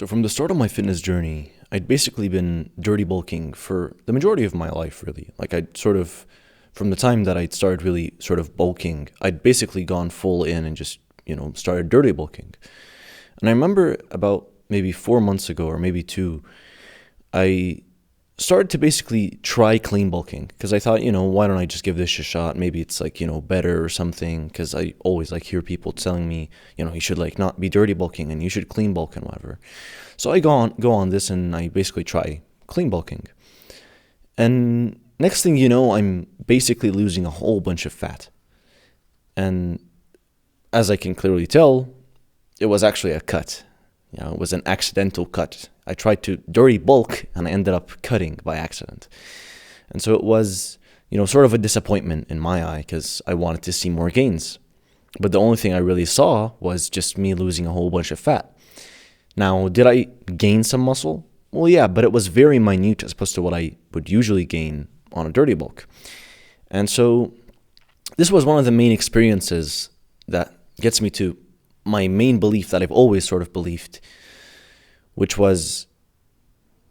So from the start of my fitness journey, I'd basically been dirty bulking for the majority of my life, really. From the time that I'd started really sort of bulking, I'd basically gone full in and just, started dirty bulking. And I remember about maybe 4 months ago or maybe two, I started to basically try clean bulking because I thought, why don't I just give this a shot? Maybe it's better or something, because I always hear people telling me, you should not be dirty bulking and you should clean bulk and whatever. So I go on this and I basically try clean bulking. And next thing you know, I'm basically losing a whole bunch of fat. And as I can clearly tell, it was actually a cut. It was an accidental cut. I tried to dirty bulk and I ended up cutting by accident. And so it was, sort of a disappointment in my eye because I wanted to see more gains. But the only thing I really saw was just me losing a whole bunch of fat. Now, did I gain some muscle? Well, yeah, but it was very minute as opposed to what I would usually gain on a dirty bulk. And so this was one of the main experiences that gets me to my main belief that I've always sort of believed, which was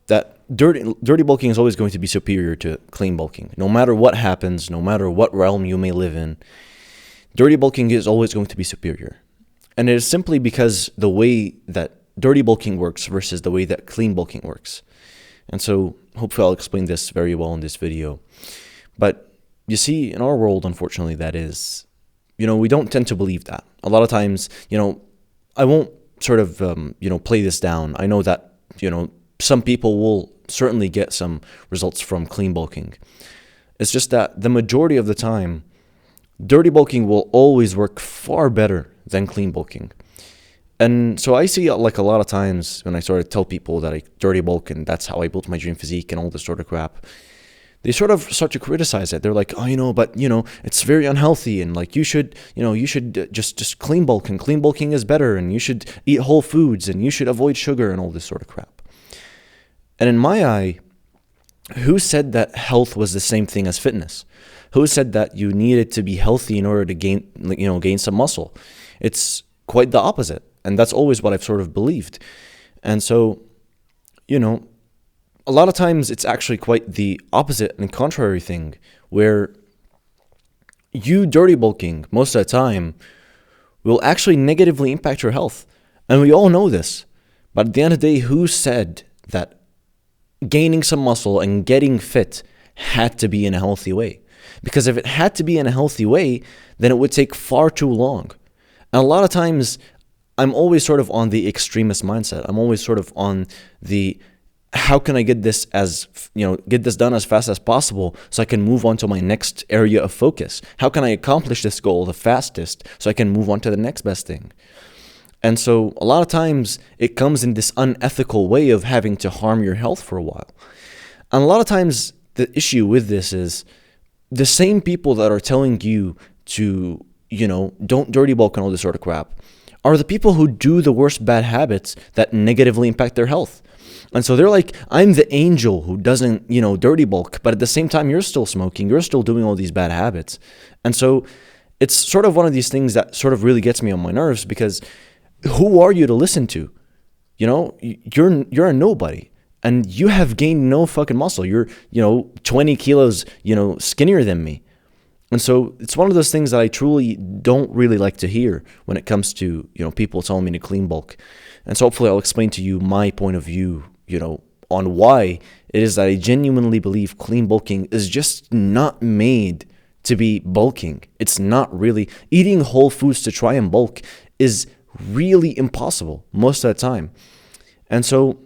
that dirty bulking is always going to be superior to clean bulking. No matter what happens, no matter what realm you may live in, dirty bulking is always going to be superior. And it is simply because the way that dirty bulking works versus the way that clean bulking works. And so hopefully I'll explain this very well in this video. But you see, in our world, unfortunately, that is, we don't tend to believe that. A lot of times, I won't sort of, play this down. I know that, some people will certainly get some results from clean bulking. It's just that the majority of the time, dirty bulking will always work far better than clean bulking. And so I see a lot of times when I sort of tell people that I dirty bulk and that's how I built my dream physique and all this sort of crap, they sort of start to criticize it. They're like, but it's very unhealthy and you should just clean bulk and clean bulking is better and you should eat whole foods and you should avoid sugar and all this sort of crap. And in my eye, who said that health was the same thing as fitness? Who said that you needed to be healthy in order to gain some muscle? It's quite the opposite. And that's always what I've sort of believed. And so, a lot of times it's actually quite the opposite and contrary thing, where you dirty bulking most of the time will actually negatively impact your health. And we all know this. But at the end of the day, who said that gaining some muscle and getting fit had to be in a healthy way? Because if it had to be in a healthy way, then it would take far too long. And a lot of times I'm always sort of on the extremist mindset. I'm always sort of on the how can I get this done as fast as possible so I can move on to my next area of focus? How can I accomplish this goal the fastest so I can move on to the next best thing? And so a lot of times it comes in this unethical way of having to harm your health for a while. And a lot of times the issue with this is the same people that are telling you to, don't dirty bulk and all this sort of crap are the people who do the worst bad habits that negatively impact their health. And so they're like, I'm the angel who doesn't, dirty bulk, but at the same time, you're still smoking, you're still doing all these bad habits. And so it's sort of one of these things that sort of really gets me on my nerves, because who are you to listen to? You're a nobody, and you have gained no fucking muscle. You're, 20 kilos, skinnier than me. And so it's one of those things that I truly don't really like to hear when it comes to, people telling me to clean bulk. And so hopefully I'll explain to you my point of view, on why it is that I genuinely believe clean bulking is just not made to be bulking. It's not really. Eating whole foods to try and bulk is really impossible most of the time. And so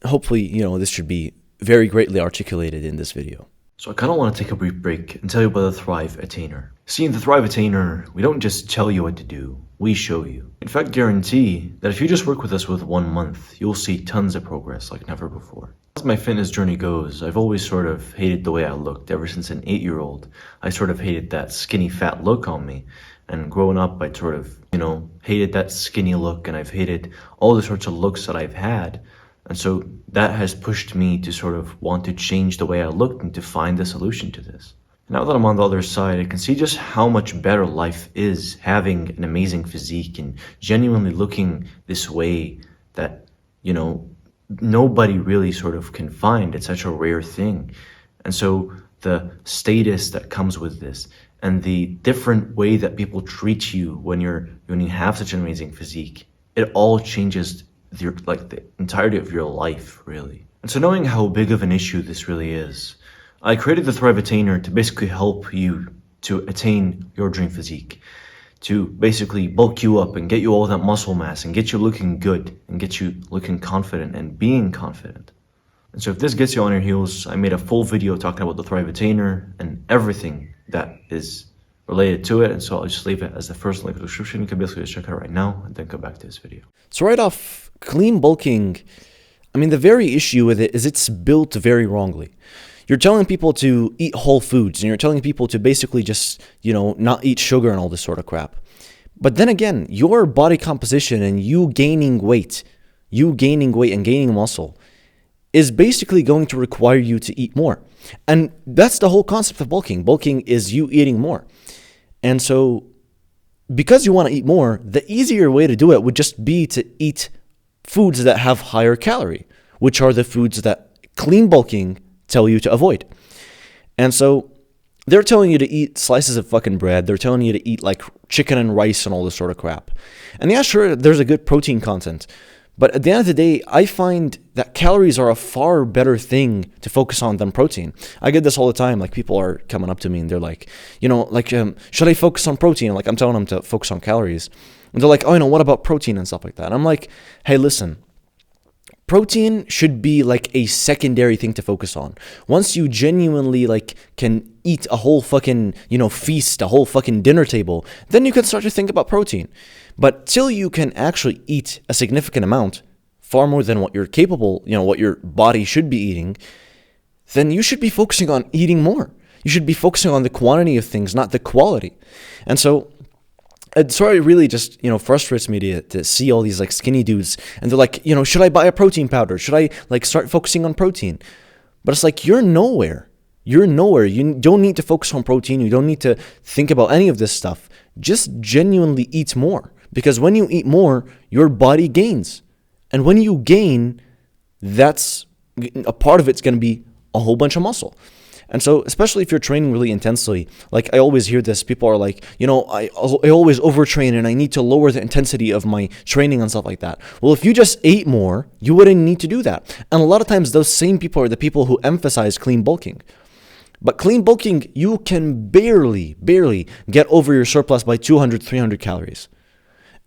hopefully, this should be very greatly articulated in this video. So I kind of want to take a brief break and tell you about the Thrive Attainer. See, in the Thrive Attainer, we don't just tell you what to do, we show you. In fact, guarantee that if you just work with us with 1 month, you'll see tons of progress like never before. As my fitness journey goes, I've always sort of hated the way I looked. Ever since an 8-year-old, I sort of hated that skinny fat look on me. And growing up, I sort of, hated that skinny look, and I've hated all the sorts of looks that I've had. And so that has pushed me to sort of want to change the way I looked and to find the solution to this. Now that I'm on the other side, I can see just how much better life is having an amazing physique and genuinely looking this way that you know, nobody really sort of can find. It's such a rare thing. And so the status that comes with this and the different way that people treat you when you have such an amazing physique, it all changes the entirety of your life, really. And so knowing how big of an issue this really is, I created the Thrive Attainer to basically help you to attain your dream physique, to basically bulk you up and get you all that muscle mass and get you looking good and get you looking confident and being confident. And so if this gets you on your heels, I made a full video talking about the Thrive Attainer and everything that is related to it. And so I'll just leave it as the first link in the description. You can basically just check it out right now and then come back to this video. So right off, clean bulking, I mean, the very issue with it is it's built very wrongly. You're telling people to eat whole foods and you're telling people to basically just, not eat sugar and all this sort of crap. But then again, your body composition and you gaining weight and gaining muscle is basically going to require you to eat more. And that's the whole concept of bulking. Bulking is you eating more. And so because you want to eat more, the easier way to do it would just be to eat foods that have higher calorie, which are the foods that clean bulking tell you to avoid. And so they're telling you to eat slices of fucking bread. They're telling you to eat like chicken and rice and all this sort of crap. And yeah, sure, there's a good protein content. But at the end of the day, I find that calories are a far better thing to focus on than protein. I get this all the time. Like people are coming up to me and they're like, should I focus on protein? Like I'm telling them to focus on calories. And they're like, what about protein and stuff like that? And I'm like, hey, listen. Protein should be like a secondary thing to focus on. Once you genuinely can eat a whole fucking, feast, a whole fucking dinner table, then you can start to think about protein. But till you can actually eat a significant amount, far more than what you're capable, what your body should be eating, then you should be focusing on eating more. You should be focusing on the quantity of things, not the quality. And so it sort of really just, frustrates me to see all these skinny dudes and they're like, should I buy a protein powder? Should I start focusing on protein? But it's like, you're nowhere. You're nowhere. You don't need to focus on protein. You don't need to think about any of this stuff. Just genuinely eat more, because when you eat more, your body gains. And when you gain, that's a part of it's going to be a whole bunch of muscle. And so, especially if you're training really intensely, I always hear this, people are like, I always overtrain and I need to lower the intensity of my training and stuff like that. Well, if you just ate more, you wouldn't need to do that. And a lot of times those same people are the people who emphasize clean bulking. But clean bulking, you can barely get over your surplus by 200, 300 calories.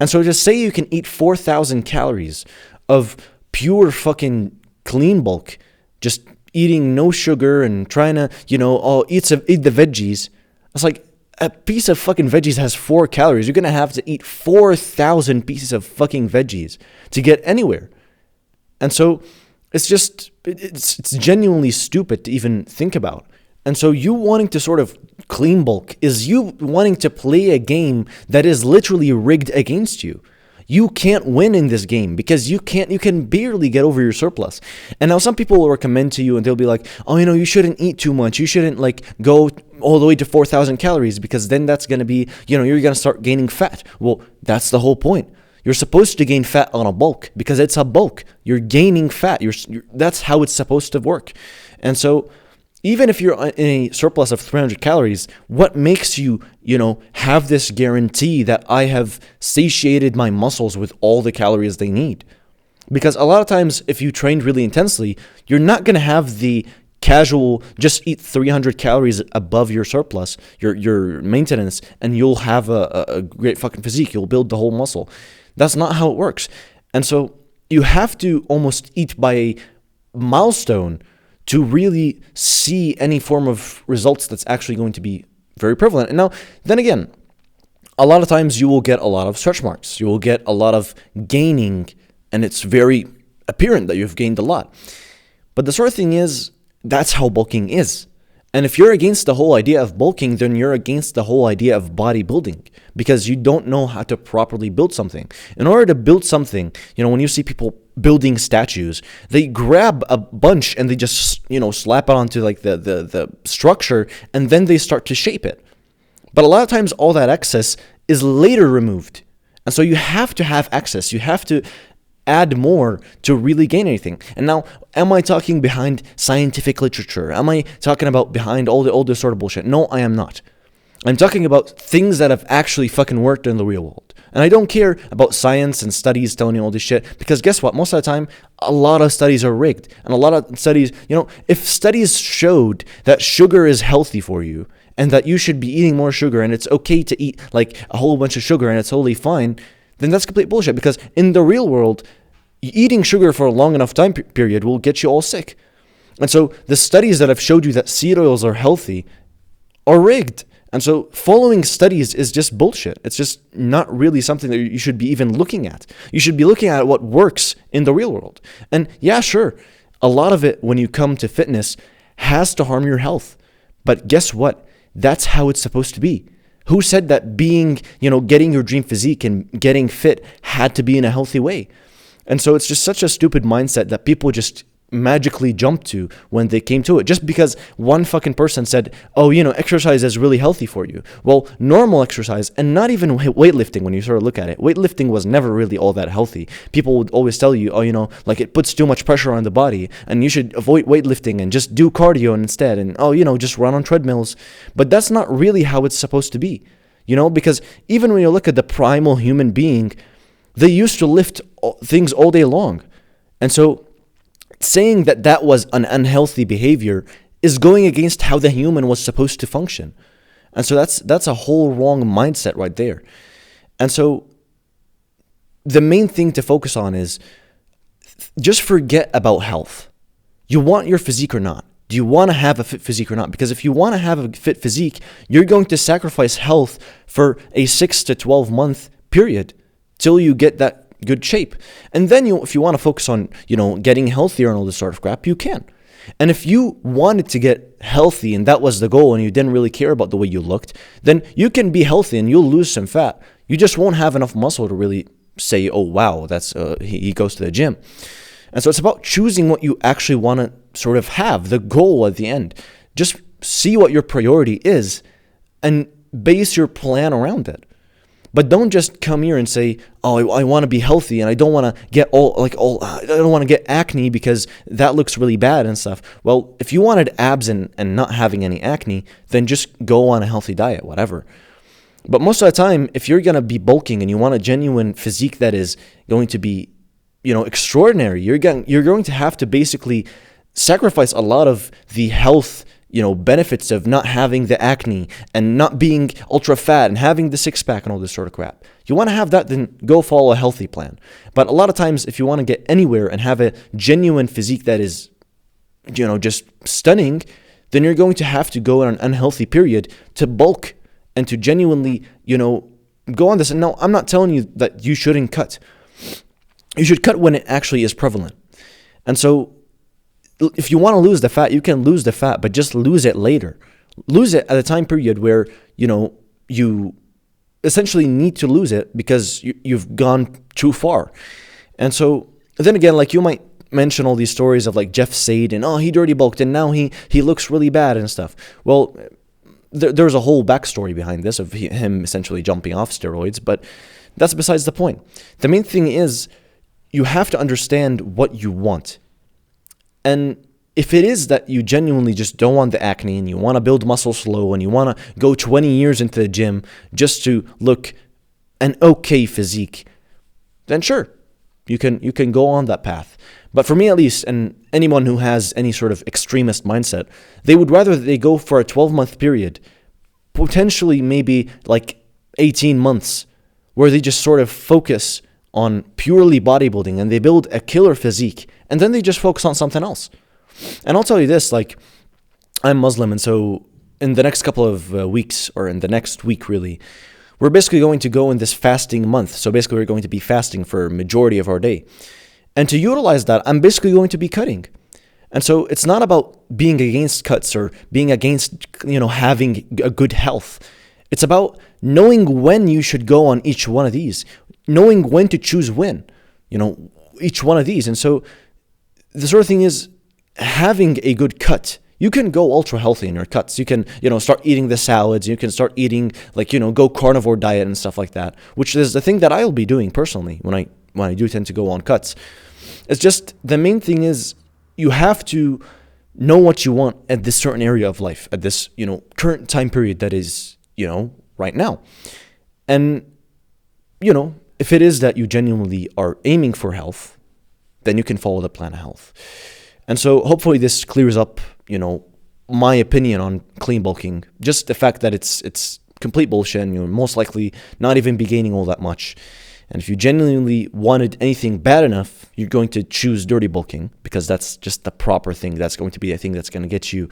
And so just say you can eat 4,000 calories of pure fucking clean bulk, just eating no sugar and trying to, eat the veggies. It's like a piece of fucking veggies has 4 calories. You're going to have to eat 4,000 pieces of fucking veggies to get anywhere. And so it's just, it's genuinely stupid to even think about. And so you wanting to sort of clean bulk is you wanting to play a game that is literally rigged against you. You can't win in this game because you can barely get over your surplus. And now some people will recommend to you and they'll be like, you shouldn't eat too much. You shouldn't go all the way to 4,000 calories because then that's going to be, you're going to start gaining fat. Well, that's the whole point. You're supposed to gain fat on a bulk because it's a bulk. You're gaining fat. That's how it's supposed to work. And so even if you're in a surplus of 300 calories, what makes you, have this guarantee that I have satiated my muscles with all the calories they need? Because a lot of times, if you trained really intensely, you're not going to have the casual, just eat 300 calories above your surplus, your maintenance, and you'll have a great fucking physique. You'll build the whole muscle. That's not how it works. And so you have to almost eat by a milestone to really see any form of results that's actually going to be very prevalent. And now, then again, a lot of times you will get a lot of stretch marks. You will get a lot of gaining, and it's very apparent that you've gained a lot. But the sort of thing is, that's how bulking is. And if you're against the whole idea of bulking, then you're against the whole idea of bodybuilding because you don't know how to properly build something. In order to build something, when you see people building statues, they grab a bunch and they just, slap it onto the structure and then they start to shape it. But a lot of times all that excess is later removed. And so you have to have excess. You have to add more to really gain anything. And now, am I talking behind scientific literature? Am I talking about behind all this sort of bullshit? No, I am not. I'm talking about things that have actually fucking worked in the real world. And I don't care about science and studies telling you all this shit, because guess what? Most of the time, a lot of studies are rigged. And a lot of studies, if studies showed that sugar is healthy for you and that you should be eating more sugar and it's okay to eat like a whole bunch of sugar and it's totally fine, then that's complete bullshit, because in the real world, eating sugar for a long enough time period will get you all sick. And so the studies that have showed you that seed oils are healthy are rigged. And so following studies is just bullshit. It's just not really something that you should be even looking at. You should be looking at what works in the real world. And yeah, sure, a lot of it when you come to fitness has to harm your health. But guess what? That's how it's supposed to be. Who said that getting your dream physique and getting fit had to be in a healthy way? And so it's just such a stupid mindset that people just magically jumped to when they came to it, just because one fucking person said, oh, exercise is really healthy for you. Well, normal exercise, and not even weightlifting, when you sort of look at it, weightlifting was never really all that healthy. People would always tell you, oh, like it puts too much pressure on the body and you should avoid weightlifting and just do cardio instead, and just run on treadmills. But that's not really how it's supposed to be, because even when you look at the primal human being, they used to lift things all day long. And so saying that was an unhealthy behavior is going against how the human was supposed to function. And so that's a whole wrong mindset right there. And so the main thing to focus on is just forget about health. You want your physique or not? Do you want to have a fit physique or not? Because if you want to have a fit physique, you're going to sacrifice health for a 6 to 12 month period till you get that good shape. And then if you want to focus on, getting healthier and all this sort of crap, you can. And if you wanted to get healthy and that was the goal and you didn't really care about the way you looked, then you can be healthy and you'll lose some fat. You just won't have enough muscle to really say, oh, wow, that's he goes to the gym. And so it's about choosing what you actually want to sort of have, the goal at the end. Just see what your priority is and base your plan around it. But don't just come here and say, oh, I want to be healthy and I don't want to get I don't want to get acne because that looks really bad and stuff. Well, if you wanted abs and not having any acne, then just go on a healthy diet, whatever. But most of the time, if you're going to be bulking and you want a genuine physique that is going to be, extraordinary, you're going to have to basically sacrifice a lot of the health benefits of not having the acne and not being ultra fat and having the six pack and all this sort of crap. You want to have that, then go follow a healthy plan. But a lot of times, if you want to get anywhere and have a genuine physique that is, just stunning, then you're going to have to go on an unhealthy period to bulk and to genuinely, go on this. And no, I'm not telling you that you shouldn't cut. You should cut when it actually is prevalent. And so if you want to lose the fat, you can lose the fat, but just lose it later. Lose it at a time period where, you essentially need to lose it because you've gone too far. And so then again, like you might mention all these stories of like Jeff Sade and, oh, he dirty bulked and now he looks really bad and stuff. Well, there's a whole backstory behind this of him essentially jumping off steroids, but that's besides the point. The main thing is you have to understand what you want. And if it is that you genuinely just don't want the acne and you want to build muscle slow and you want to go 20 years into the gym just to look an okay physique, then sure, you can go on that path. But for me at least, and anyone who has any sort of extremist mindset, they would rather they go for a 12-month period, potentially maybe like 18 months, where they just sort of focus on purely bodybuilding and they build a killer physique and then they just focus on something else. And I'll tell you this, like, I'm Muslim, and so in the next couple of weeks, or in the next week really, we're basically going to go in this fasting month. So basically we're going to be fasting for a majority of our day. And to utilize that, I'm basically going to be cutting. And so it's not about being against cuts or being against, having a good health. It's about knowing when you should go on each one of these, knowing when to choose when, each one of these. And so the sort of thing is having a good cut. You can go ultra healthy in your cuts. You can, start eating the salads. You can start eating, go carnivore diet and stuff like that, which is the thing that I'll be doing personally when I when I do tend to go on cuts. It's just the main thing is you have to know what you want at this certain area of life, at this, current time period that is, right now. And, if it is that you genuinely are aiming for health, then you can follow the plan of health. And so hopefully this clears up, my opinion on clean bulking. Just the fact that it's complete bullshit and you'll most likely not even be gaining all that much. And if you genuinely wanted anything bad enough, you're going to choose dirty bulking because that's just the proper thing. That's going to be a thing that's going to get you,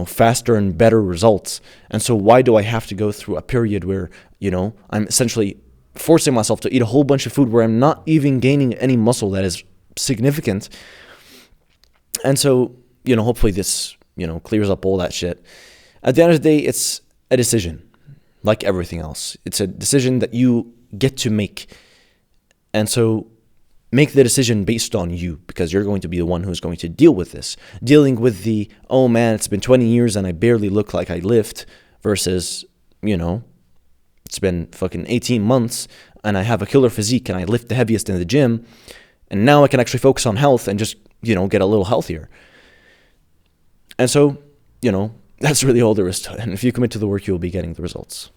faster and better results. And so why do I have to go through a period where, I'm essentially forcing myself to eat a whole bunch of food where I'm not even gaining any muscle that is significant? And so, hopefully this, clears up all that shit. At the end of the day, it's a decision, like everything else. It's a decision that you get to make. And so make the decision based on you, because you're going to be the one who's going to deal with this. Dealing with the, oh man, it's been 20 years and I barely look like I lift, versus, it's been fucking 18 months and I have a killer physique and I lift the heaviest in the gym. And now I can actually focus on health and just, get a little healthier. And so, that's really all there is to it. And if you commit to the work, you'll be getting the results.